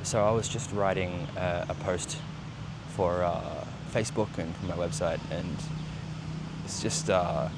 So I was just writing a post for Facebook and for my website, and it's just a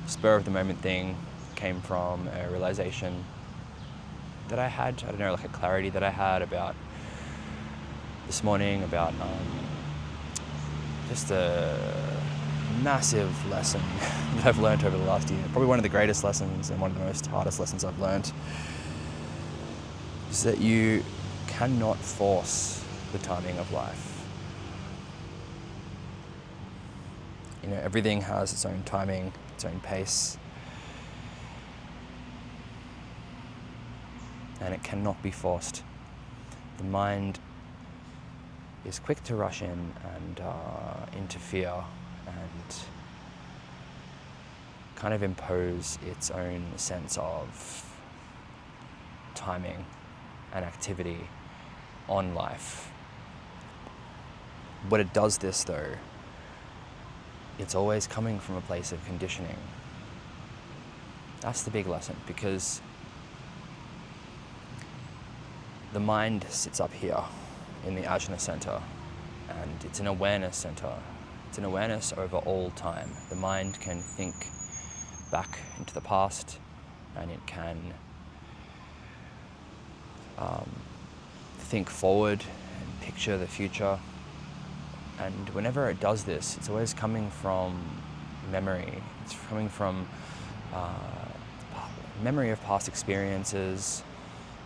spur of the moment thing. Came from a realization that I had, I don't know, like a clarity that I had about this morning, about just a massive lesson that I've learned over the last year. Probably one of the greatest lessons and one of the most hardest lessons I've learned is that you cannot force the timing of life. You know, everything has its own timing, its own pace, and it cannot be forced. The mind is quick to rush in and interfere and kind of impose its own sense of timing and activity on life. When it does this though, it's always coming from a place of conditioning. That's the big lesson, because the mind sits up here in the adrenal center, and it's an awareness center. It's an awareness over all time. The mind can think back into the past, and it can think forward and picture the future. And whenever it does this, it's always coming from memory. It's coming from memory of past experiences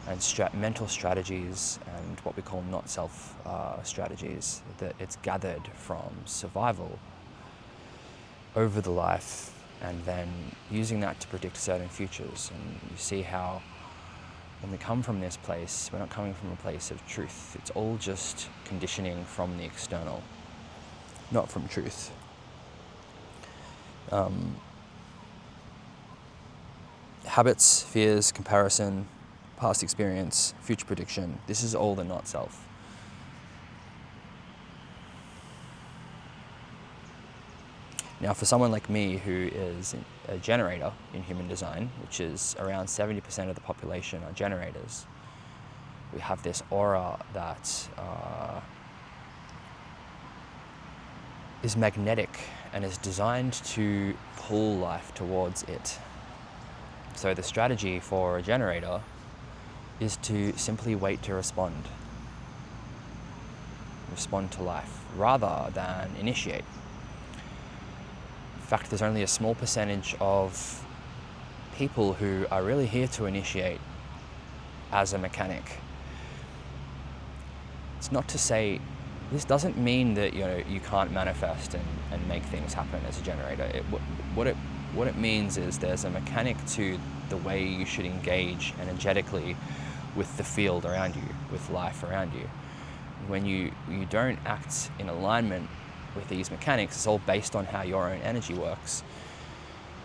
and mental strategies and what we call notself strategies that it's gathered from survival over the life, and then using that to predict certain futures. And you see how when we come from this place, we're not coming from a place of truth. It's all just conditioning from the external, not from truth. Habits, fears, comparison, past experience, future prediction. This is all the not self. Now, for someone like me who is a generator in human design, which is around 70% of the population are generators, we have this aura that is magnetic and is designed to pull life towards it. So the strategy for a generator is to simply wait to respond to life, rather than initiate. In fact, there's only a small percentage of people who are really here to initiate as a mechanic. It's not to say, this doesn't mean that you can't manifest and make things happen as a generator. What it means is there's a mechanic to the way you should engage energetically with the field around you, with life around you. When you don't act in alignment with these mechanics, it's all based on how your own energy works.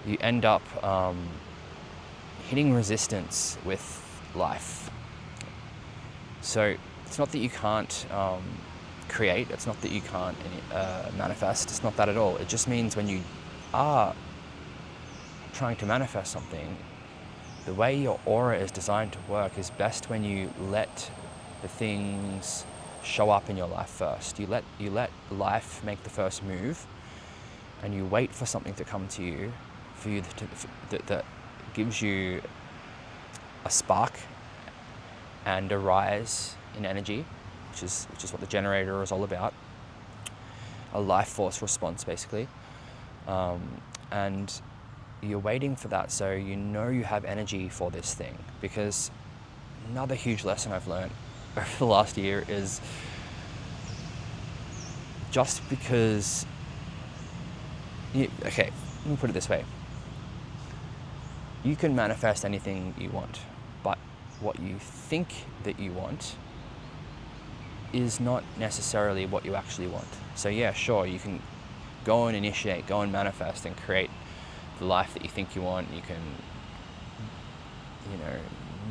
You end up hitting resistance with life. So it's not that you can't create, it's not that you can't manifest, it's not that at all. It just means when you are trying to manifest something, the way your aura is designed to work is best when you let the things show up in your life first. You let life make the first move, and you wait for something to come to you, that gives you a spark and a rise in energy, which is what the generator is all about. A life force response, basically, and you're waiting for that, so you know you have energy for this thing. Because another huge lesson I've learned over the last year is just because okay, let me put it this way. You can manifest anything you want, but what you think that you want is not necessarily what you actually want. So yeah, sure, you can go and initiate, go and manifest and create the life that you think you want. You can,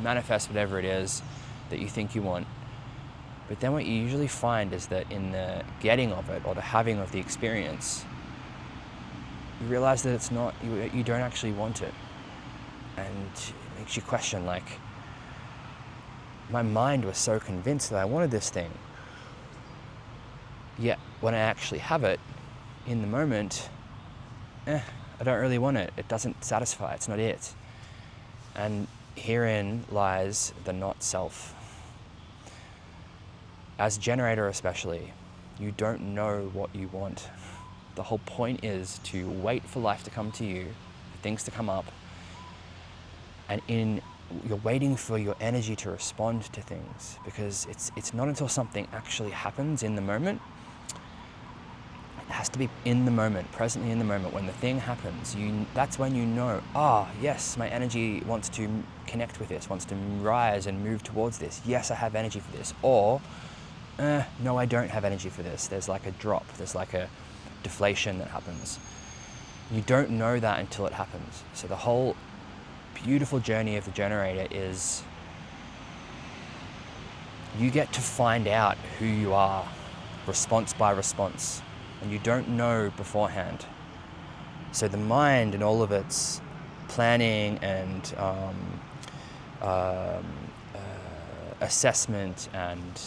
manifest whatever it is that you think you want. But then what you usually find is that in the getting of it, or the having of the experience, you realize that it's not, you don't actually want it. And it makes you question, like, my mind was so convinced that I wanted this thing. Yet when I actually have it in the moment, I don't really want it. It doesn't satisfy. It's not it. And herein lies the not self. As a generator especially, you don't know what you want. The whole point is to wait for life to come to you, for things to come up, and you're waiting for your energy to respond to things, because it's not until something actually happens in the moment. It has to be in the moment, presently in the moment. When the thing happens, that's when you know, yes, my energy wants to connect with this, wants to rise and move towards this. Yes, I have energy for this. Or, no, I don't have energy for this. There's like a drop, there's like a deflation that happens. You don't know that until it happens. So the whole beautiful journey of the generator is you get to find out who you are, response by response. And you don't know beforehand. So the mind and all of its planning and assessment and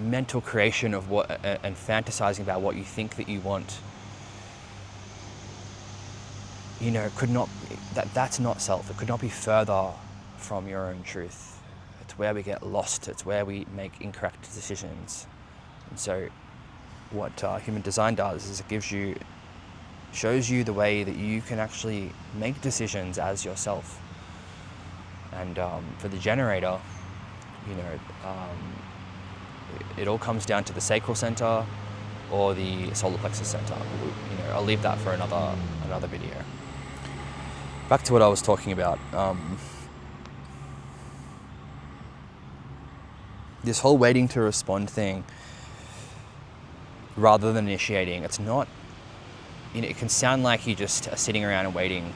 mental creation of what and fantasizing about what you think that you want, could not. That's not self. It could not be further from your own truth. It's where we get lost. It's where we make incorrect decisions. And so what human design does is it shows you the way that you can actually make decisions as yourself. And for the generator, it all comes down to the sacral center or the solar plexus center. I'll leave that for another video. Back to what I was talking about. This whole waiting to respond thing, rather than initiating, it's not, it can sound like you just are sitting around and waiting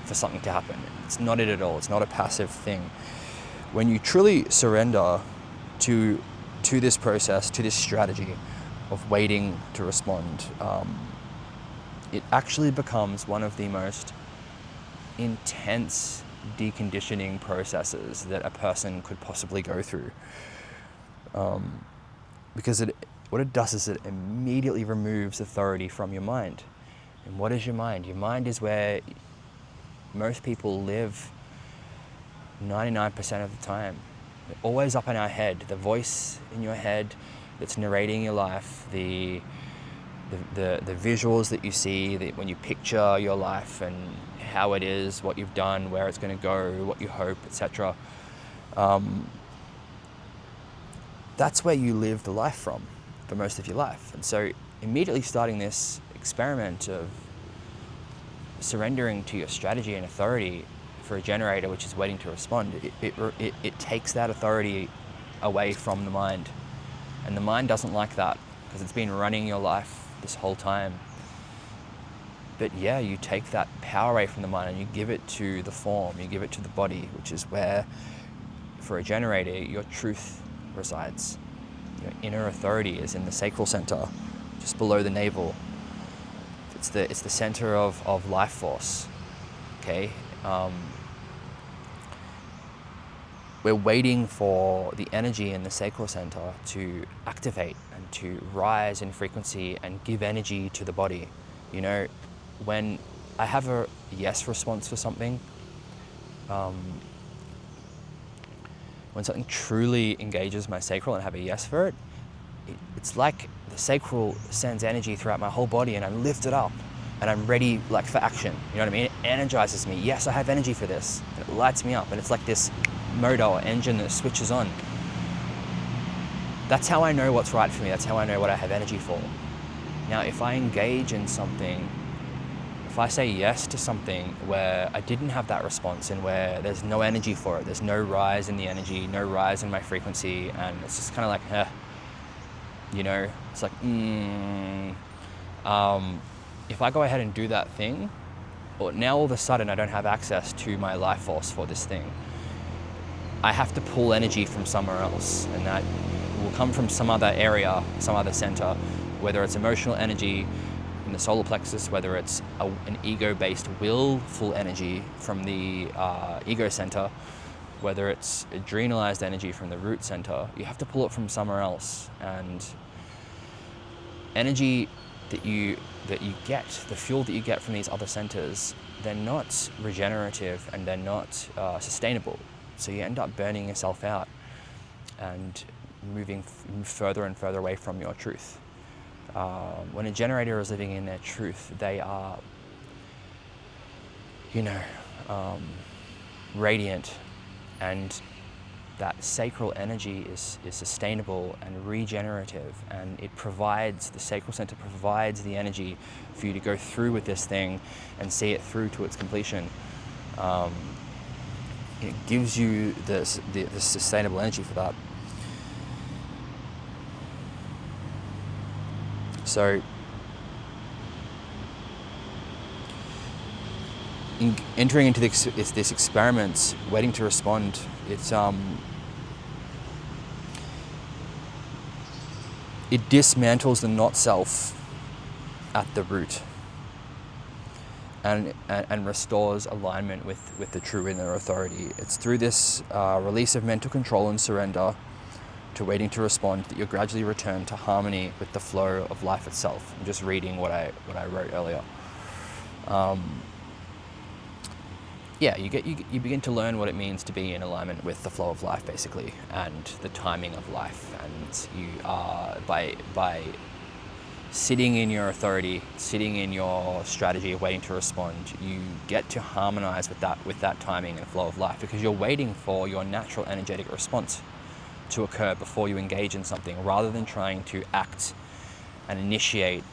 for something to happen. It's not it at all. It's not a passive thing. When you truly surrender to this process, to this strategy of waiting to respond, it actually becomes one of the most intense deconditioning processes that a person could possibly go through. Because what it does is it immediately removes authority from your mind. And what is your mind? Your mind is where most people live 99% of the time. We're always up in our head. The voice in your head that's narrating your life, the visuals that you see, when you picture your life and how it is, what you've done, where it's going to go, what you hope, etc. That's where you live the life from for most of your life. And so immediately starting this experiment of surrendering to your strategy and authority for a generator, which is waiting to respond, it takes that authority away from the mind. And the mind doesn't like that because it's been running your life this whole time. But yeah, you take that power away from the mind and you give it to the form, you give it to the body, which is where, for a generator, your truth resides. Your inner authority is in the sacral center, just below the navel. It's the center of life force. Okay, we're waiting for the energy in the sacral center to activate and to rise in frequency and give energy to the body. When I have a yes response for something, when something truly engages my sacral and I have a yes for it, it's like the sacral sends energy throughout my whole body and I'm lifted up and I'm ready for action. You know what I mean? It energizes me. Yes, I have energy for this. And it lights me up and it's like this motor or engine that switches on. That's how I know what's right for me. That's how I know what I have energy for. Now, if I engage in something, if I say yes to something where I didn't have that response and where there's no energy for it, there's no rise in the energy, no rise in my frequency, and it's just kind of like, it's like, if I go ahead and do that thing, well, now all of a sudden I don't have access to my life force for this thing. I have to pull energy from somewhere else, and that will come from some other area, some other center, whether it's emotional energy, from the solar plexus, whether it's an ego-based willful energy from the ego center, whether it's adrenalized energy from the root center, you have to pull it from somewhere else. And energy that you get, the fuel that you get from these other centers, they're not regenerative and they're not sustainable. So you end up burning yourself out and move further and further away from your truth. When a generator is living in their truth, they are, radiant, and that sacral energy is sustainable and regenerative, and the sacral center provides the energy for you to go through with this thing and see it through to its completion. It gives you the sustainable energy for that. So entering into this experiment, waiting to respond, it dismantles the not-self at the root and restores alignment with the true inner authority. It's through this release of mental control and surrender to waiting to respond that you'll gradually return to harmony with the flow of life itself. I'm just reading what I wrote earlier. You begin to learn what it means to be in alignment with the flow of life, basically, and the timing of life. And you are, by sitting in your authority, sitting in your strategy of waiting to respond, you get to harmonize with that timing and flow of life, because you're waiting for your natural energetic response to occur before you engage in something, rather than trying to act and initiate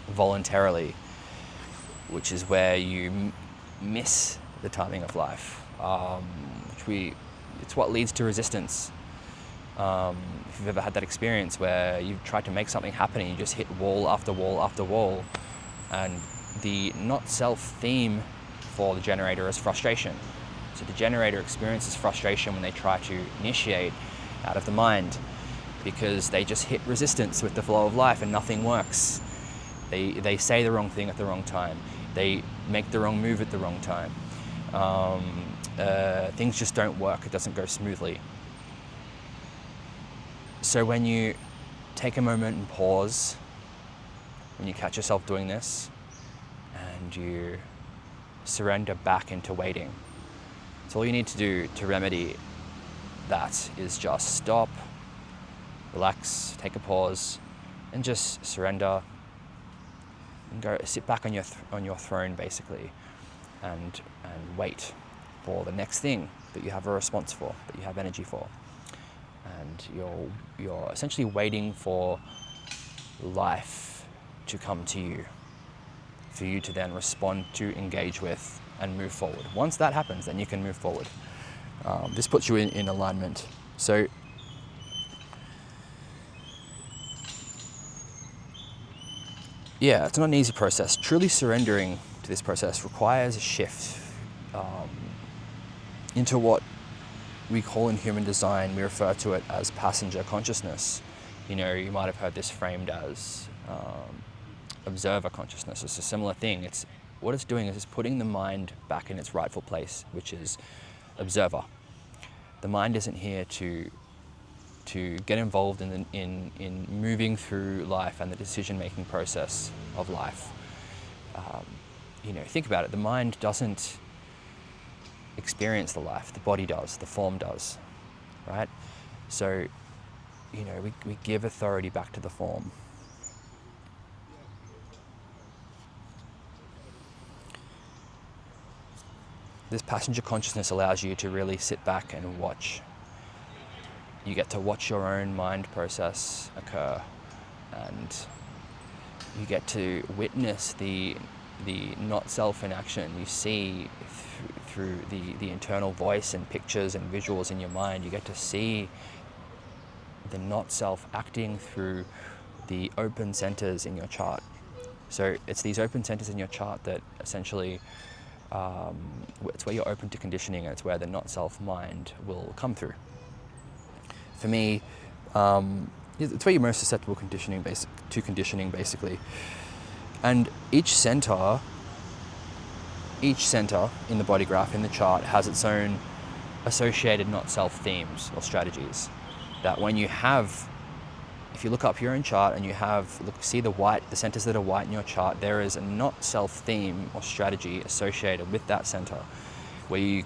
voluntarily, which is where you miss the timing of life. It's what leads to resistance. If you've ever had that experience where you've tried to make something happen and you just hit wall after wall after wall, and the not-self theme for the generator is frustration. So the generator experiences frustration when they try to initiate out of the mind, because they just hit resistance with the flow of life and nothing works. They say the wrong thing at the wrong time. They make the wrong move at the wrong time. Things just don't work. It doesn't go smoothly. So when you take a moment and pause, when you catch yourself doing this, and you surrender back into waiting, so all you need to do to remedy that is just stop, relax, take a pause, and just surrender and go sit back on your throne, basically, and wait for the next thing that you have a response for, that you have energy for. And you're essentially waiting for life to come to you, for you to then respond to, engage with, and move forward. Once that happens, then you can move forward. This puts you in alignment. So yeah, it's not an easy process. Truly surrendering to this process requires a shift into what we call in human design, we refer to it as passenger consciousness. You might have heard this framed as observer consciousness. It's a similar thing. What it's doing is it's putting the mind back in its rightful place, which is observer. The mind isn't here to get involved in moving through life and the decision-making process of life. Think about it. The mind doesn't experience the life. The body does. The form does, right? So, we give authority back to the form. This passenger consciousness allows you to really sit back and watch. You get to watch your own mind process occur, and you get to witness the not-self in action. You see through the internal voice and pictures and visuals in your mind, you get to see the not-self acting through the open centers in your chart. So it's these open centers in your chart that essentially, it's where you're open to conditioning, and it's where the not-self mind will come through. For me, it's where you're most susceptible to conditioning, basically. And each center in the body graph, in the chart, has its own associated not-self themes or strategies. That when you have, if you look up your own chart and you see the centers that are white in your chart, there is a not-self theme or strategy associated with that center, where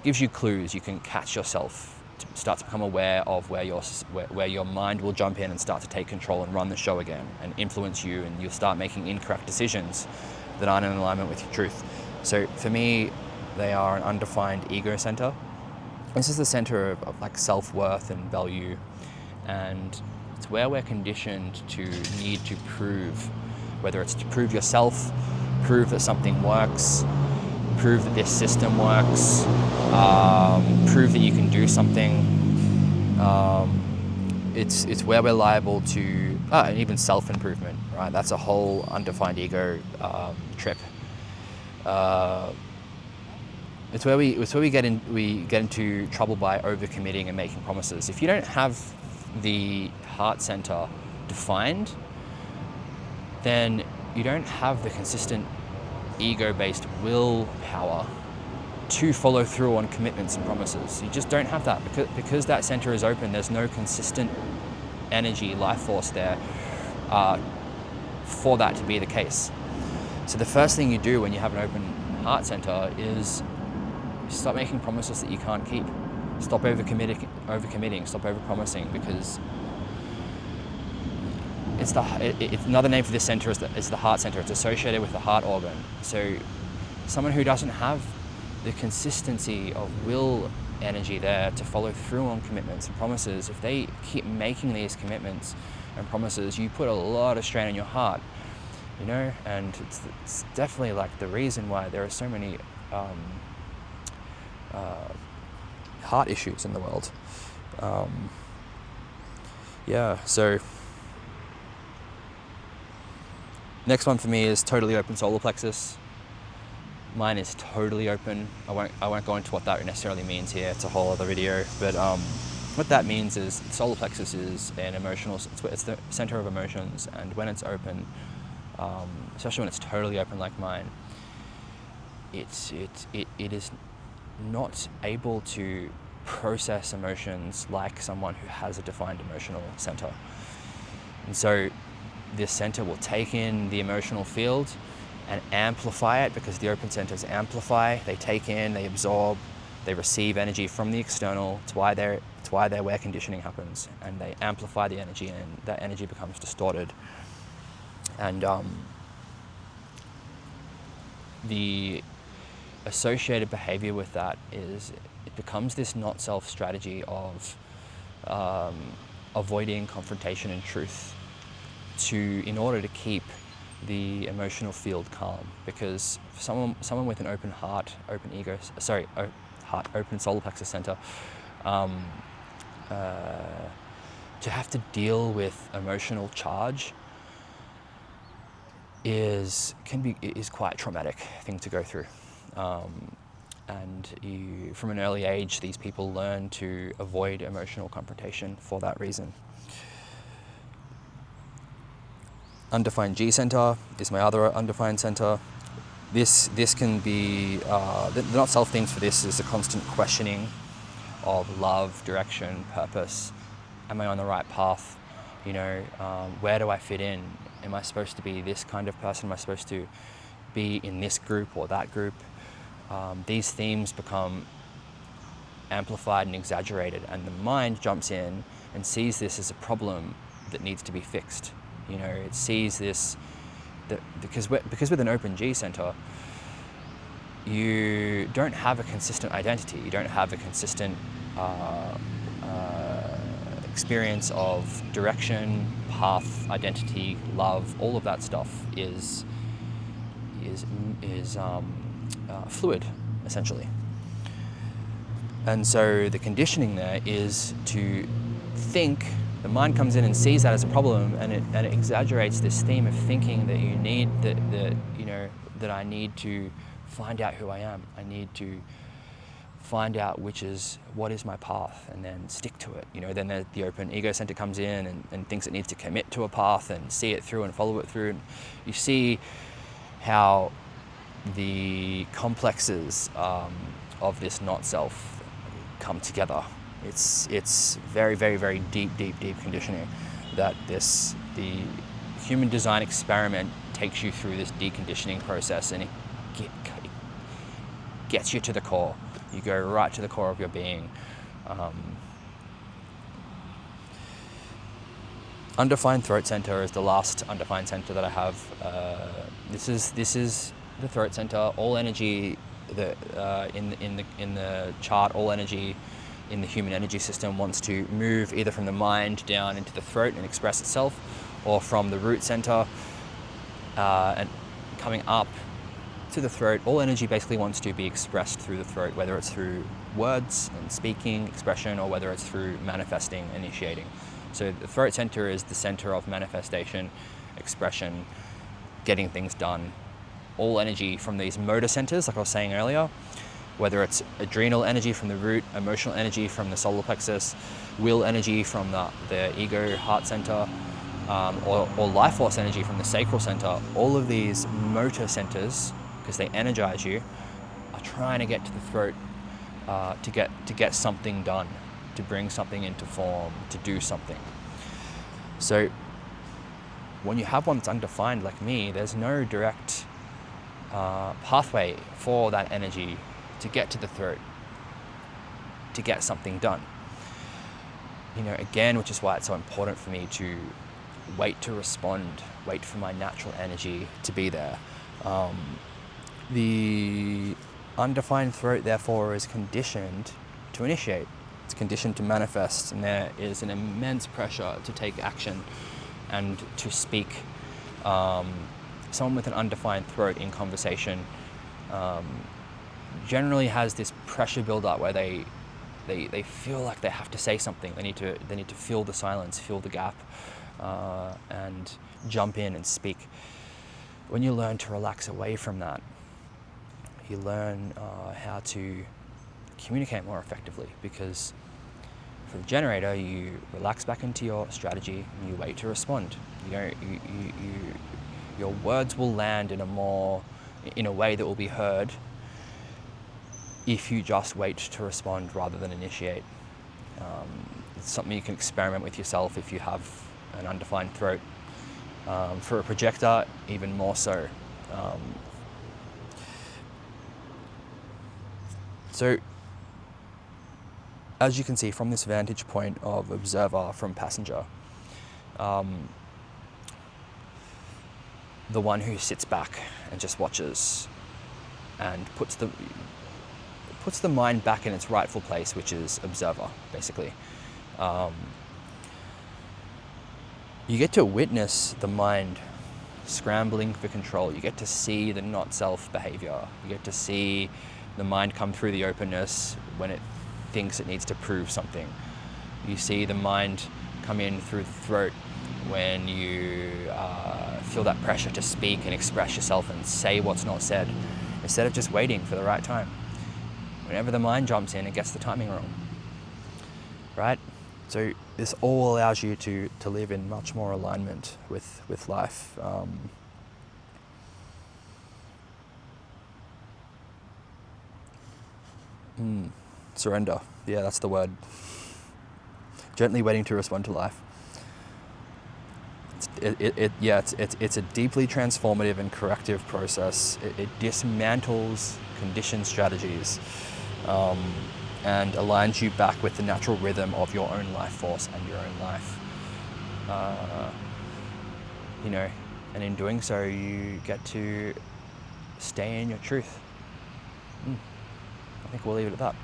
gives you clues. You can catch yourself, to start to become aware of where your mind will jump in and start to take control and run the show again and influence you, and you'll start making incorrect decisions that aren't in alignment with your truth. So for me, they are an undefined ego center. This is the center of like self-worth and value, and it's where we're conditioned to need to prove, whether it's to prove yourself, prove that something works, prove that this system works, prove that you can do something. It's where we're liable to, and even self-improvement, right? That's a whole undefined ego trip. It's where we get into trouble by overcommitting and making promises. If you don't have the heart center defined, then you don't have the consistent ego-based willpower to follow through on commitments and promises. You just don't have that, because that center is open. There's no consistent energy, life force there for that to be the case. So the first thing you do when you have an open heart center is stop making promises that you can't keep. Stop overcommitting, stop overpromising, because it's another name for this center is the heart center. It's associated with the heart organ. So someone who doesn't have the consistency of will energy there to follow through on commitments and promises, if they keep making these commitments and promises, you put a lot of strain on your heart, and it's definitely like the reason why there are so many heart issues in the world. So next one for me is totally open solar plexus. Mine is totally open. I won't go into what that necessarily means here. It's a whole other video. But what that means is solar plexus is it's the center of emotions, and when it's open, especially when it's totally open like mine, it is not able to process emotions like someone who has a defined emotional center. And so this center will take in the emotional field and amplify it, because the open centers amplify. They take in, they absorb, they receive energy from the external. It's why where conditioning happens, and they amplify the energy, and that energy becomes distorted. And the associated behavior with that is it becomes this not-self strategy of avoiding confrontation and truth in order to keep the emotional field calm. Because someone with an open heart, open solar plexus center, to have to deal with emotional charge is quite a traumatic thing to go through. And from an early age, these people learn to avoid emotional confrontation for that reason. Undefined G center is my other undefined center. This can be, the not self themes for this is a constant questioning of love, direction, purpose. Am I on the right path? Where do I fit in? Am I supposed to be this kind of person? Am I supposed to be in this group or that group? These themes become amplified and exaggerated, and the mind jumps in and sees this as a problem that needs to be fixed. It sees this because with an open G center, you don't have a consistent identity. You don't have a consistent experience of direction, path, identity, love. All of that stuff is fluid, essentially. And so the conditioning there is to think. The mind comes in and sees that as a problem, and it exaggerates this theme of thinking that you need that I need to find out who I am. I need to find out what is my path, and then stick to it. Then the open ego center comes in and thinks it needs to commit to a path and see it through and follow it through. And you see how the complexes of this not-self come together. It's very, very, very deep conditioning that the human design experiment takes you through this deconditioning process, and it gets you to the core. You go right to the core of your being. Undefined throat center is the last undefined center that I have. This is the throat center. All energy in the chart, all energy in the human energy system wants to move either from the mind down into the throat and express itself, or from the root center and coming up to the throat. All energy basically wants to be expressed through the throat, whether it's through words and speaking, expression, or whether it's through manifesting, initiating. So the throat center is the center of manifestation, expression, getting things done. All energy from these motor centers, like I was saying earlier, whether it's adrenal energy from the root, emotional energy from the solar plexus, will energy from the ego heart center, or life force energy from the sacral center, all of these motor centers, because they energize you, are trying to get to the throat to get something done, to bring something into form, to do something. So when you have one that's undefined like me, there's no direct pathway for that energy to get to the throat, to get something done. Again, which is why it's so important for me to wait to respond, wait for my natural energy to be there. The undefined throat, therefore, is conditioned to initiate. It's conditioned to manifest, and there is an immense pressure to take action and to speak. Someone with an undefined throat in conversation generally has this pressure build up where they feel like they have to say something. They need to fill the silence, fill the gap, and jump in and speak. When you learn to relax away from that, you learn how to communicate more effectively, because for the generator, you relax back into your strategy and you wait to respond. Your words will land in a way that will be heard if you just wait to respond rather than initiate. It's something you can experiment with yourself if you have an undefined throat. For a projector, even more so. So, as you can see from this vantage point of observer from passenger, the one who sits back and just watches and puts the mind back in its rightful place, which is observer, basically. You get to witness the mind scrambling for control. You get to see the not-self behavior. You get to see the mind come through the openness when it thinks it needs to prove something. You see the mind come in through the throat when you feel that pressure to speak and express yourself and say what's not said, instead of just waiting for the right time. Whenever the mind jumps in, it gets the timing wrong, right? So this all allows you to live in much more alignment with life. Surrender. Yeah, that's the word. Gently waiting to respond to life. It's a deeply transformative and corrective process. It dismantles conditioned strategies and aligns you back with the natural rhythm of your own life force and your own life. And in doing so, you get to stay in your truth. I think we'll leave it at that.